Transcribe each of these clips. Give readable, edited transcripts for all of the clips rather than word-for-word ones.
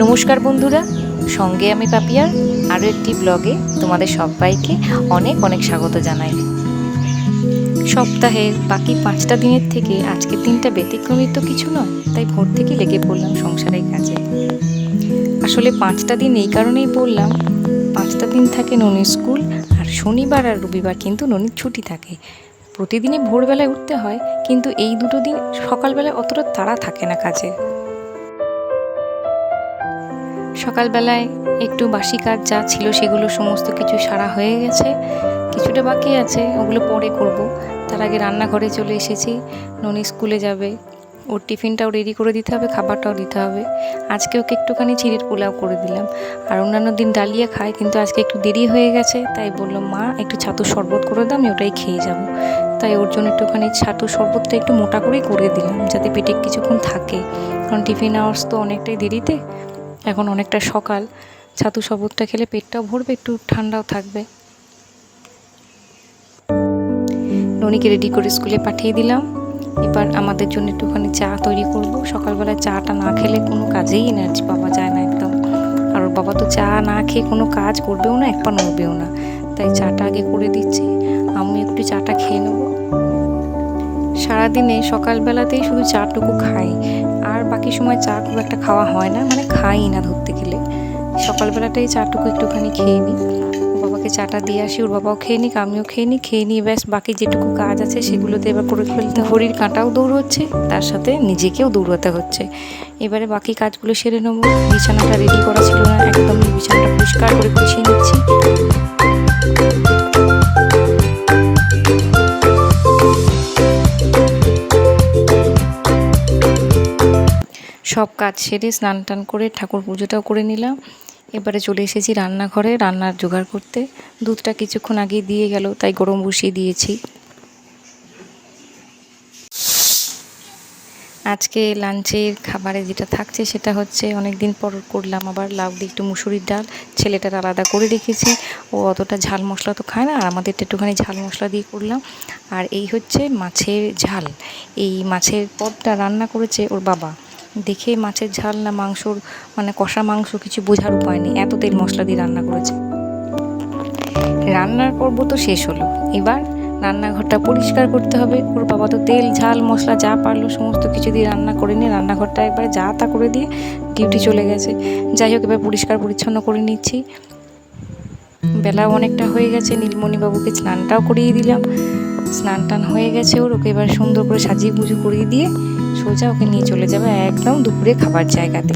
নমস্কার বন্ধুরা, সঙ্গে আমি পাপিয়ার আরও একটি ব্লগে তোমাদের সবাইকে অনেক অনেক স্বাগত জানাই। সপ্তাহের বাকি 5টা দিনের থেকে আজকের দিনটা ব্যতিক্রমী তো কিছু নয়, তাই ভোর থেকে লেগে পড়লাম সংসারের কাজে। আসলে 5টা দিন এই কারণেই বললাম, 5টা দিন থাকে ননির স্কুল, আর শনিবার আর রবিবার কিন্তু ননির ছুটি থাকে। প্রতিদিনই ভোরবেলায় উঠতে হয়, কিন্তু এই দুটো দিন সকালবেলায় অতটা তাড়া থাকে না কাজে। সকালবেলায় একটু বাসি কাজ যা ছিল সেগুলো সমস্ত কিছু সারা হয়ে গেছে, কিছুটা বাকি আছে, ওগুলো পরে করব। তার আগে রান্নাঘরে চলে এসেছি। ননি স্কুলে যাবে, ওর টিফিনটাও রেডি করে দিতে হবে, খাবারটাও দিতে হবে। আজকে ওকে একটুখানি চিড়ের পোলাও করে দিলাম। আর অন্যান্য দিন ডালিয়া খায়, কিন্তু আজকে একটু দেরি হয়ে গেছে, তাই বললাম মা একটু ছাতুর শরবত করে দাও, আমি ওটাই খেয়ে যাব। তাই ওর জন্য একটুখানি ছাতুর শরবতটা একটু মোটা করেই করে দিলাম, যাতে পেটে কিছুক্ষণ থাকে, কারণ টিফিন আওয়ার্স তো অনেকটাই দেরিতে, এখন অনেকটা সকাল। ছাতু শরবতটা খেলে পেটটাও ভরবে, একটু ঠান্ডাও থাকবে। ননিকে রেডি করে স্কুলে পাঠিয়ে দিলাম। এবার আমাদের জন্য একটুখানি চা তৈরি করব। সকালবেলায় চাটা না খেলে কোনো কাজেই এনার্জি পাওয়া যায় না একদম। আর ওর বাবা তো চা না খেয়ে কোনো কাজ করবেও না, এক পা নড়বেও না, তাই চাটা আগে করে দিচ্ছি। আমি একটু চাটা খেয়ে নেব। সারাদিনে সকালবেলাতেই শুধু চাটুকু খাই, আর বাকি সময় চা খুব একটা খাওয়া হয় না, মানে খাই না ধরতে গেলে। সকালবেলাটাই চাটুকু একটুখানি খেয়ে নিই, বাবাকে চাটা দিয়ে আসি, ওর বাবাও খেয়ে নিক, আমিও খেয়ে নিই, ব্যাস বাকি যেটুকু কাজ আছে সেগুলোতে এবার করে ফেলতে। ঘড়ির কাঁটাও দৌড়চ্ছে, তার সাথে নিজেকেও দৌড়াতে হচ্ছে। এবারে বাকি কাজগুলো সেরে নেবো। বিছানাটা রেডি করা ছিল না, একদম বিছানাটা পরিষ্কার করে গুছিয়ে নিচ্ছি। সব কাজ সেরে স্নান টান করে ঠাকুর পুজোটাও করে নিলাম। এবারে চলে এসেছি রান্নাঘরে রান্নার জোগাড় করতে। দুধটা কিছুক্ষণ আগে দিয়ে গেল, তাই গরম বসিয়ে দিয়েছি। আজকে লাঞ্চের খাবারে যেটা থাকছে সেটা হচ্ছে, অনেক দিন পর করলাম আবার লাউ দিয়ে একটু মুসুরির ডাল। ছেলেটার আলাদা করে রেখেছি, ও অতটা ঝাল মশলা তো খায় না, আর আমাদেরটা একটুখানি ঝাল মশলা দিয়ে করলাম। আর এই হচ্ছে মাছের ঝাল। এই মাছের পদটা রান্না করেছে ওর বাবা। দেখে মাছের ঝাল না মাংসর, মানে কষা মাংস কিছু বোঝার উপায় নেই, এত তেল মশলা দিয়ে রান্না করেছে। রান্নার পর্ব তো শেষ হলো, এবার রান্নাঘরটা পরিষ্কার করতে হবে। ওর বাবা তো তেল ঝাল মশলা যা পারলো সমস্ত কিছু দিয়ে রান্না করে নিয়ে রান্নাঘরটা একবারে যা তা করে দিয়ে ডিউটি চলে গেছে। যাই হোক, এবার পরিষ্কার পরিচ্ছন্ন করে নিচ্ছি। বেলাও অনেকটা হয়ে গেছে, নীলমণিবাবুকে স্নানটাও করিয়ে দিলাম। স্নান টান হয়ে গেছে ওর, ওকে এবার সুন্দর করে সাজিয়ে পুজো করিয়ে দিয়ে সোজা ওকে নিয়ে চলে যাবে একদম দুপুরে খাবার জায়গাতে।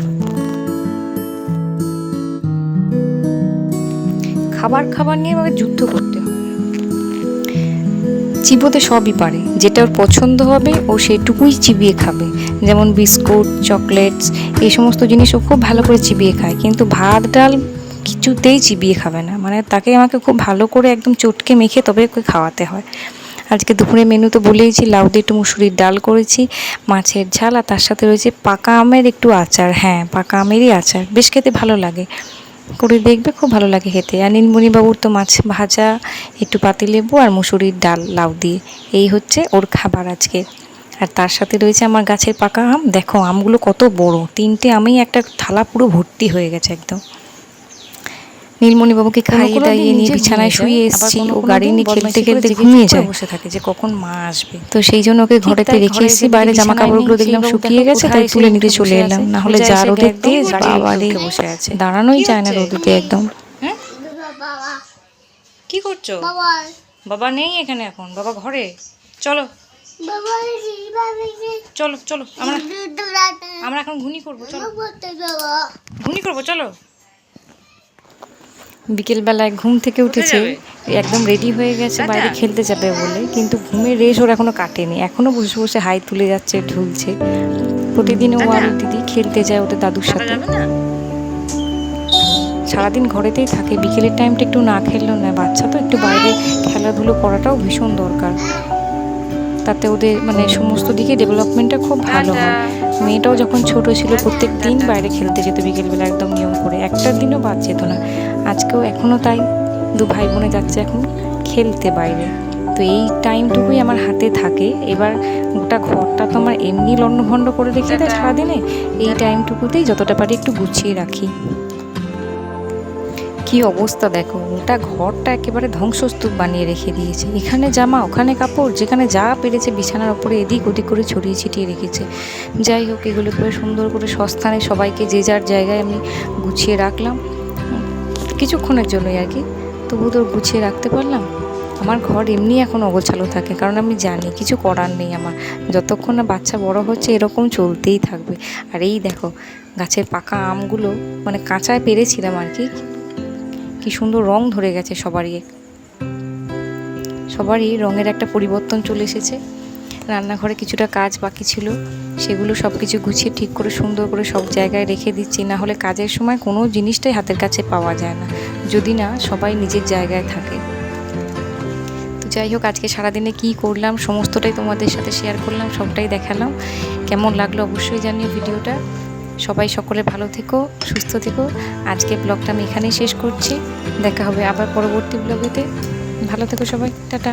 খাবার নিয়ে আমাকে যুদ্ধ করতে হবে। চিবোতে সবই পারে, যেটা ওর পছন্দ হবে ও সেটুকুই চিবিয়ে খাবে। যেমন বিস্কুট, চকলেটস, এই সমস্ত জিনিস ও খুব ভালো করে চিবিয়ে খায়, কিন্তু ভাত ডাল কিছুতেই চিবিয়ে খাবে না। মানে তাকে আমাকে খুব ভালো করে একদম চটকে মেখে তবে ওকে খাওয়াতে হয়। আজকে দুপুরে মেনু তো বলেইছি, লাউ দিয়ে একটু মুসুরির ডাল করেছি, মাছের ঝাল, আর তার সাথে রয়েছে পাকা আমের একটু আচার। হ্যাঁ, পাকা আমেরই আচার, বেশ খেতে ভালো লাগে, করে দেখবে, খুব ভালো লাগে খেতে। আর নীলমণিবাবুর তো মাছ ভাজা, একটু পাতিলেবু আর মুসুরির ডাল লাউ দিয়ে, এই হচ্ছে ওর খাবার আজকে। আর তার সাথে রয়েছে আমার গাছের পাকা আম। দেখো আমগুলো কত বড়, 3টে আমেই একটা থালা পুরো ভর্তি হয়ে গেছে একদম। নীলমণিবাবুকে খাইয়ে দাইয়ে নিয়ে বিছানায় শুয়ে এসেছি, ও গাড়ি নিয়ে খেলতে খেলতে ঘুমিয়ে যায়, বসে থাকে যে কখন মা আসবে। তো সেই জন্য ওকে ঘরেতে রেখে এসেছি। বাইরে জামা কাপড়গুলো দেখলাম শুকিয়ে গেছে, তাই তুলে নিতে চলে এলাম, না হলে যা রোদের তেজ বাবারে, দাঁড়ানোই যায় না রোদে একদম। হ্যাঁ, কি করছো? বাবা নেই এখানে এখন, বাবা ঘরে। চলো চলো চলো, আমরা এখন ঘুনি করবো, চলো ঘুনি করবো, চলো। বিকেলবেলায় ঘুম থেকে উঠেছে, একদম রেডি হয়ে গেছে বাইরে খেলতে যাবে বলে, কিন্তু ঘুমের রেশ ওর এখনো কাটেনি, এখনো বসে বসে হাই তুলে যাচ্ছে, ঢুলছে। প্রতিদিনও ও আর দিদি খেলতে যায় ওদের দাদুর সাথে, সারাদিন ঘরেতেই থাকে। বিকেলের টাইমটা একটু না খেললেও নয়, বাচ্চা তো একটু বাইরে খেলাধুলো করাটাও ভীষণ দরকার, তাতে ওদের মানে সমস্ত দিকে ডেভেলপমেন্টটা খুব ভালো হয়। মেয়েটাও যখন ছোট ছিল প্রত্যেক দিন বাইরে খেলতে যেত বিকেলবেলা, একদম নিয়ম করে, একটা দিনও বাদ যেত না। আজকেও এখনও তাই, 2 ভাই বোনে যাচ্ছে এখন খেলতে বাইরে। তো এই টাইমটুকুই আমার হাতে থাকে। এবার গোটা ঘরটা তো আমার এমনি লণ্ডভণ্ড করে রেখে দেয় সারাদিনে, এই টাইমটুকুতেই যতটা পারি একটু গুছিয়ে রাখি। কি অবস্থা দেখো, গোটা ঘরটা একেবারে ধ্বংসস্তূপ বানিয়ে রেখে দিয়েছে। এখানে জামা, ওখানে কাপড়, যেখানে যা পেরেছে বিছানার ওপরে এদিক ওদিক করে ছড়িয়ে ছিটিয়ে রেখেছে। যাই হোক, এগুলো করে সুন্দর করে সস্থানে সবাইকে যে যার জায়গায় আমি গুছিয়ে রাখলাম, কিছুক্ষণের জন্যই আর কি, তবু তো গুছিয়ে রাখতে পারলাম। আমার ঘর এমনি এখন অগোছালো থাকে, কারণ আমি জানি কিছু করার নেই আমার, যতক্ষণ না বাচ্চা বড় হচ্ছে এরকম চলতেই থাকবে। আর এই দেখো, গাছের পাকা আমগুলো মানে কাঁচায় পেরেছিলাম আর কি সুন্দর রং ধরে গেছে। সবারই রঙের একটা পরিবর্তন চলে এসেছে। রান্নাঘরে কিছুটা কাজ বাকি ছিল, সেগুলো সব কিছু গুছিয়ে ঠিক করে সুন্দর করে সব জায়গায় রেখে দিচ্ছি। না হলে কাজের সময় কোনো জিনিসটাই হাতের কাছে পাওয়া যায় না, যদি না সবাই নিজের জায়গায় থাকে। তো যাই হোক, আজকে সারাদিনে কি করলাম সমস্তটাই তোমাদের সাথে শেয়ার করলাম, সবটাই দেখালাম। কেমন লাগলো অবশ্যই জানিও ভিডিওটা। সবাই সকলে ভালো থেকো, সুস্থ থেকো। আজকে ব্লগটা আমি এখানেই শেষ করছি। দেখা হবে আবার পরবর্তী ব্লগেতে। ভালো থেকো সবাই, টাটা।